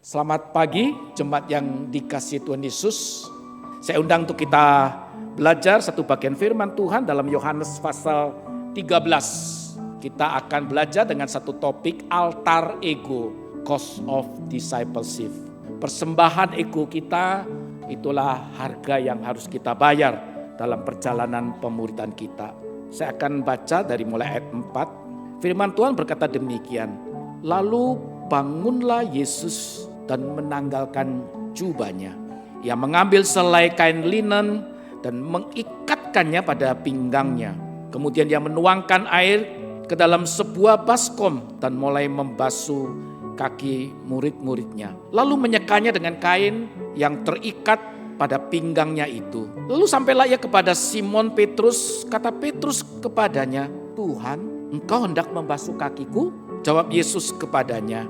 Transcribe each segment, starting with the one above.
Selamat pagi, jemaat yang dikasihi Tuhan Yesus. Saya undang untuk kita belajar satu bagian firman Tuhan dalam Yohanes pasal 13. Kita akan belajar dengan satu topik altar ego, cost of discipleship. Persembahan ego kita, itulah harga yang harus kita bayar dalam perjalanan pemuridan kita. Saya akan baca dari mulai ayat 4. Firman Tuhan berkata demikian. Lalu bangunlah Yesus dan menanggalkan jubahnya. Ia mengambil selai kain linen dan mengikatkannya pada pinggangnya. Kemudian dia menuangkan air ke dalam sebuah baskom dan mulai membasuh kaki murid-muridnya. Lalu menyekanya dengan kain yang terikat pada pinggangnya itu. Lalu sampailah ia kepada Simon Petrus. Kata Petrus kepadanya, "Tuhan, engkau hendak membasuh kakiku?" Jawab Yesus kepadanya,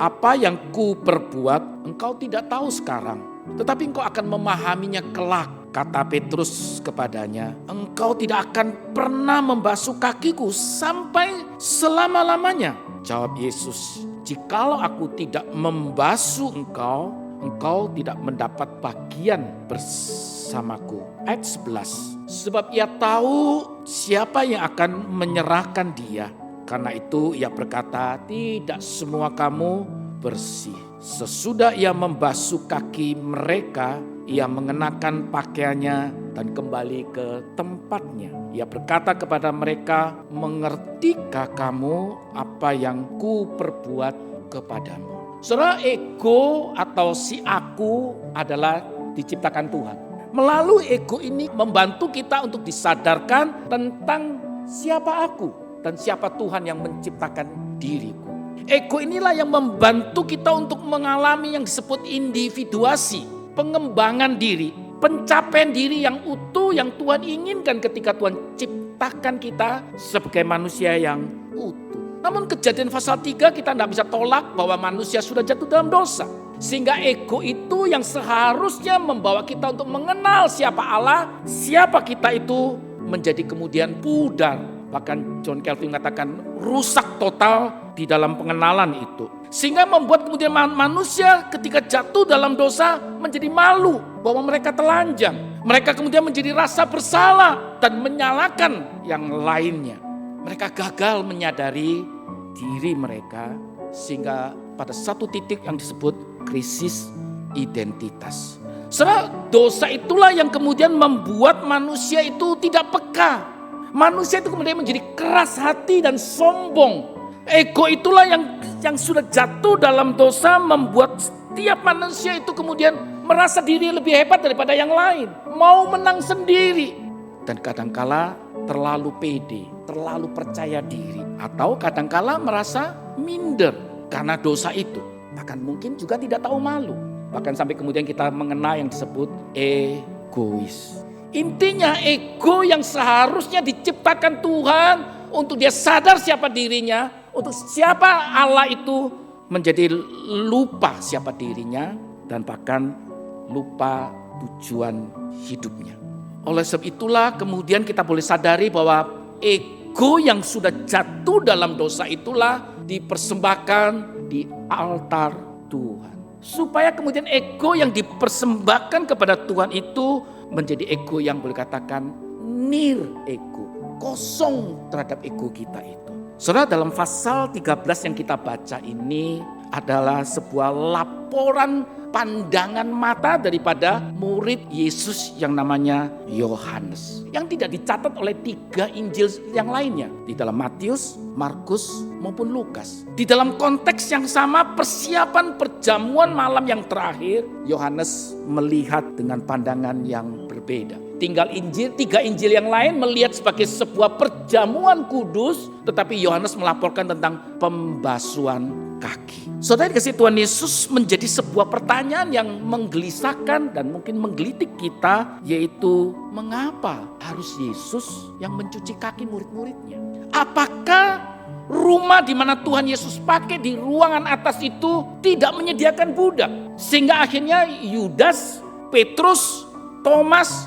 "Apa yang ku perbuat engkau tidak tahu sekarang, tetapi engkau akan memahaminya kelak." Kata Petrus kepadanya, "Engkau tidak akan pernah membasuh kakiku sampai selama-lamanya." Jawab Yesus, "Jikalau aku tidak membasuh engkau, engkau tidak mendapat bagian bersamaku." Ayat 11, sebab ia tahu siapa yang akan menyerahkan dia. Karena itu ia berkata, "Tidak semua kamu bersih." Sesudah ia membasuh kaki mereka, ia mengenakan pakaiannya dan kembali ke tempatnya. Ia berkata kepada mereka, "Mengertikah kamu apa yang ku perbuat kepadamu?" Saudara, ego atau si aku adalah diciptakan Tuhan. Melalui ego ini membantu kita untuk disadarkan tentang siapa aku dan siapa Tuhan yang menciptakan diriku. Ego inilah yang membantu kita untuk mengalami yang disebut individuasi, pengembangan diri, pencapaian diri yang utuh yang Tuhan inginkan ketika Tuhan ciptakan kita sebagai manusia yang utuh. Namun Kejadian pasal 3 kita tidak bisa tolak bahwa manusia sudah jatuh dalam dosa. Sehingga ego itu yang seharusnya membawa kita untuk mengenal siapa Allah, siapa kita itu menjadi kemudian pudar. Bahkan John Calvin mengatakan rusak total di dalam pengenalan itu. Sehingga membuat kemudian manusia ketika jatuh dalam dosa menjadi malu bahwa mereka telanjang. Mereka kemudian menjadi rasa bersalah dan menyalahkan yang lainnya. Mereka gagal menyadari diri mereka sehingga pada satu titik yang disebut krisis identitas. Sebab dosa itulah yang kemudian membuat manusia itu tidak peka. Manusia itu kemudian menjadi keras hati dan sombong. Ego itulah yang sudah jatuh dalam dosa membuat setiap manusia itu kemudian merasa diri lebih hebat daripada yang lain. Mau menang sendiri. Dan kadangkala terlalu pede, terlalu percaya diri. Atau kadangkala merasa minder karena dosa itu. Bahkan mungkin juga tidak tahu malu. Bahkan sampai kemudian kita mengenal yang disebut egois. Intinya ego yang seharusnya diciptakan Tuhan untuk dia sadar siapa dirinya, untuk siapa Allah itu menjadi lupa siapa dirinya dan bahkan lupa tujuan hidupnya. Oleh sebab itulah kemudian kita boleh sadari bahwa ego yang sudah jatuh dalam dosa itulah dipersembahkan di altar Tuhan. Supaya kemudian ego yang dipersembahkan kepada Tuhan itu menjadi ego yang boleh katakan nir ego, kosong terhadap ego kita itu. Saudara, dalam pasal 13 yang kita baca ini adalah sebuah laporan pandangan mata daripada murid Yesus yang namanya Yohanes. Yang tidak dicatat oleh 3 Injil yang lainnya. Di dalam Matius, Markus maupun Lukas. Di dalam konteks yang sama persiapan perjamuan malam yang terakhir, Yohanes melihat dengan pandangan yang berbeda. Tinggal Injil, 3 Injil yang lain melihat sebagai sebuah perjamuan kudus, tetapi Yohanes melaporkan tentang pembasuhan kaki. Saudara dikasihi Tuhan Yesus, menjadi sebuah pertanyaan yang menggelisahkan dan mungkin menggelitik kita, yaitu mengapa harus Yesus yang mencuci kaki murid-muridnya? Apakah rumah di mana Tuhan Yesus pakai di ruangan atas itu tidak menyediakan budak? Sehingga akhirnya Yudas, Petrus, Thomas,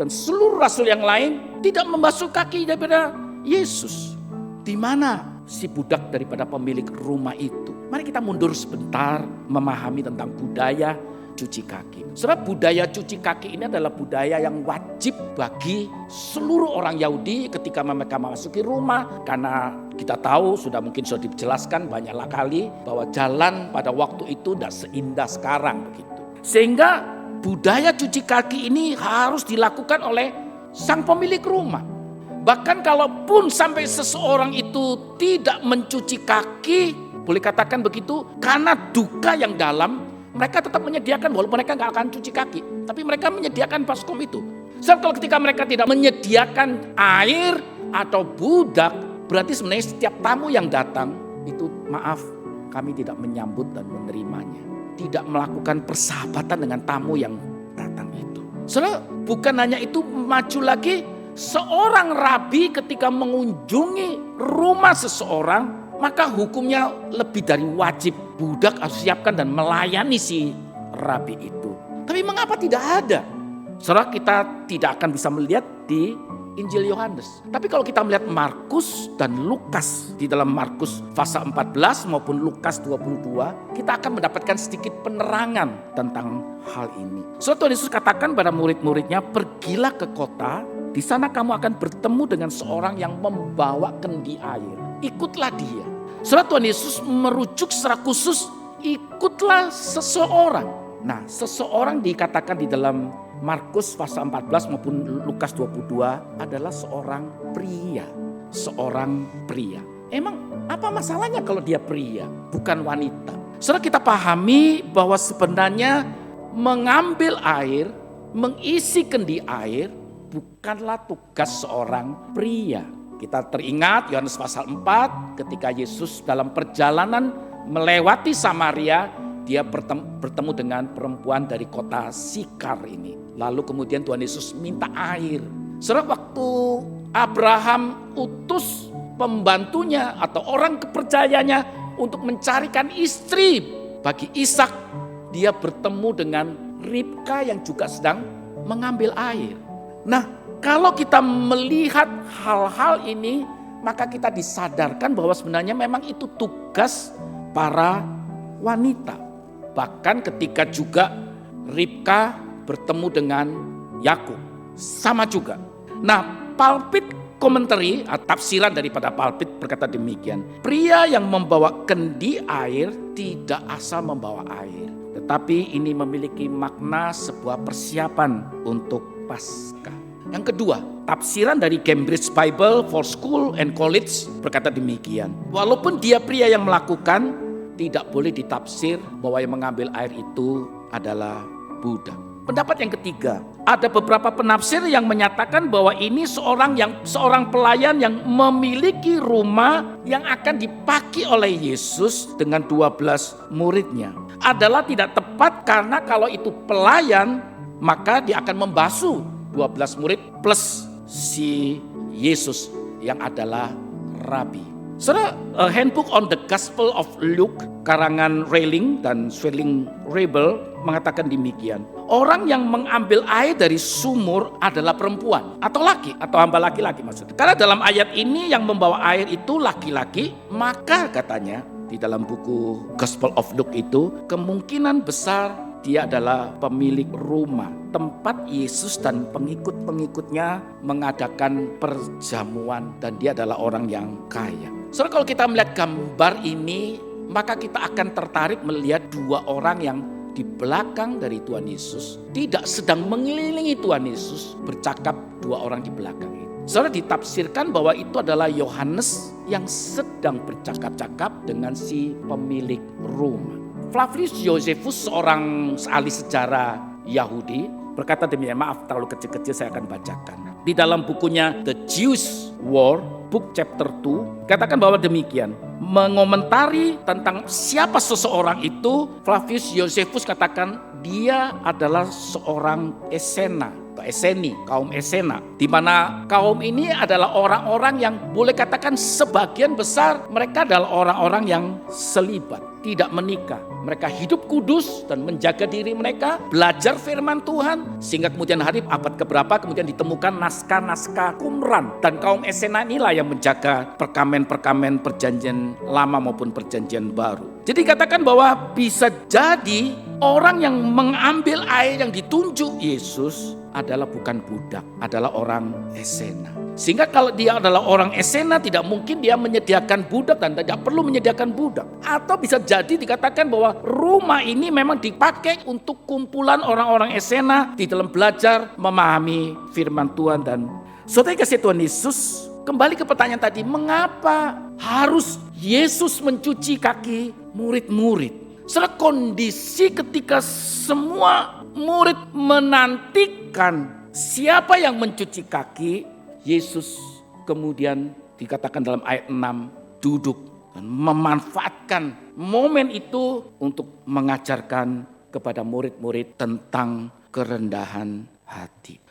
dan seluruh rasul yang lain tidak membasuh kaki daripada Yesus. Di mana si budak daripada pemilik rumah itu. Mari kita mundur sebentar memahami tentang budaya cuci kaki. Sebab budaya cuci kaki ini adalah budaya yang wajib bagi seluruh orang Yahudi ketika mereka memasuki rumah. Karena kita tahu, mungkin sudah dijelaskan banyaklah kali bahwa jalan pada waktu itu tidak seindah sekarang begitu. Sehingga budaya cuci kaki ini harus dilakukan oleh sang pemilik rumah. Bahkan kalaupun sampai seseorang itu tidak mencuci kaki, boleh katakan begitu, karena duka yang dalam, mereka tetap menyediakan, walaupun mereka nggak akan cuci kaki, tapi mereka menyediakan baskom itu. Sebab kalau ketika mereka tidak menyediakan air atau budak, berarti sebenarnya setiap tamu yang datang itu, maaf, kami tidak menyambut dan menerimanya. Tidak melakukan persahabatan dengan tamu yang datang itu. Saudara, bukan hanya itu, maju lagi, seorang rabi ketika mengunjungi rumah seseorang, maka hukumnya lebih dari wajib. Budak harus siapkan dan melayani si rabi itu. Tapi mengapa tidak ada? Saudara, kita tidak akan bisa melihat di Injil Yohanes. Tapi kalau kita melihat Markus dan Lukas, di dalam Markus pasal 14 maupun Lukas 22, kita akan mendapatkan sedikit penerangan tentang hal ini. So, Tuhan Yesus katakan pada murid-muridnya, pergilah ke kota, di sana kamu akan bertemu dengan seorang yang membawa kendi air. Ikutlah dia. Saudara, Tuhan Yesus merujuk secara khusus, ikutlah seseorang. Nah, seseorang dikatakan di dalam Markus pasal 14 maupun Lukas 22 adalah seorang pria. Seorang pria. Emang apa masalahnya kalau dia pria, bukan wanita? Saudara, kita pahami bahwa sebenarnya mengambil air, mengisi kendi air, bukanlah tugas seorang pria. Kita teringat Yohanes pasal 4 ketika Yesus dalam perjalanan melewati Samaria, dia bertemu dengan perempuan dari kota Sikar ini. Lalu kemudian Tuhan Yesus minta air. Saudara, waktu Abraham utus pembantunya atau orang kepercayanya untuk mencarikan istri bagi Ishak, dia bertemu dengan Ribka yang juga sedang mengambil air. Nah, kalau kita melihat hal-hal ini, maka kita disadarkan bahwa sebenarnya memang itu tugas para wanita. Bahkan ketika juga Ribka bertemu dengan Yakub, sama juga. Nah, Pulpit Commentary atau tafsiran daripada Pulpit berkata demikian. Pria yang membawa kendi air tidak asal membawa air, tetapi ini memiliki makna sebuah persiapan untuk Paskah. Yang kedua, tafsiran dari Cambridge Bible for School and College berkata demikian. Walaupun dia pria yang melakukan, tidak boleh ditafsir bahwa yang mengambil air itu adalah budak. Pendapat yang ketiga, ada beberapa penafsir yang menyatakan bahwa ini seorang pelayan yang memiliki rumah yang akan dipaki oleh Yesus dengan 12 muridnya. Adalah tidak tepat karena kalau itu pelayan, maka dia akan membasuh 12 murid plus si Yesus yang adalah rabi. Saudara, Handbook on the Gospel of Luke karangan Railing dan Swilling-Rebel mengatakan demikian. Orang yang mengambil air dari sumur adalah perempuan atau laki atau hamba laki-laki maksudnya. Karena dalam ayat ini yang membawa air itu laki-laki, maka katanya di dalam buku Gospel of Luke itu kemungkinan besar dia adalah pemilik rumah, tempat Yesus dan pengikut-pengikutnya mengadakan perjamuan, dan dia adalah orang yang kaya. Soalnya kalau kita melihat gambar ini, maka kita akan tertarik melihat dua orang yang di belakang dari Tuhan Yesus tidak sedang mengelilingi Tuhan Yesus, bercakap dua orang di belakang itu. Saudara, ditafsirkan bahwa itu adalah Yohanes yang sedang bercakap-cakap dengan si pemilik rumah. Flavius Josephus, seorang ahli sejarah Yahudi, berkata demikian. Maaf, terlalu kecil-kecil, saya akan bacakan. Di dalam bukunya The Jewish War, book chapter 2, katakan bahwa demikian. Mengomentari tentang siapa seseorang itu, Flavius Josephus katakan dia adalah seorang Esena. atau Eseni, kaum Esena. Di mana kaum ini adalah orang-orang yang boleh katakan sebagian besar mereka adalah orang-orang yang selibat, tidak menikah. Mereka hidup kudus dan menjaga diri mereka, belajar firman Tuhan, sehingga kemudian hari abad keberapa kemudian ditemukan naskah-naskah Qumran. Dan kaum Esena inilah yang menjaga perkamen-perkamen perjanjian lama maupun perjanjian baru. Jadi katakan bahwa bisa jadi orang yang mengambil air yang ditunjuk Yesus adalah bukan budak, adalah orang Esena. Sehingga kalau dia adalah orang Esena, tidak mungkin dia menyediakan budak dan tidak perlu menyediakan budak. Atau bisa jadi dikatakan bahwa rumah ini memang dipakai untuk kumpulan orang-orang Esena di dalam belajar memahami firman Tuhan. Dan saudara kasih Tuhan Yesus, kembali ke pertanyaan tadi, mengapa harus Yesus mencuci kaki murid-murid? Setelah kondisi ketika semua murid menantikan siapa yang mencuci kaki, Yesus kemudian dikatakan dalam ayat 6 duduk dan memanfaatkan momen itu untuk mengajarkan kepada murid-murid tentang kerendahan hati.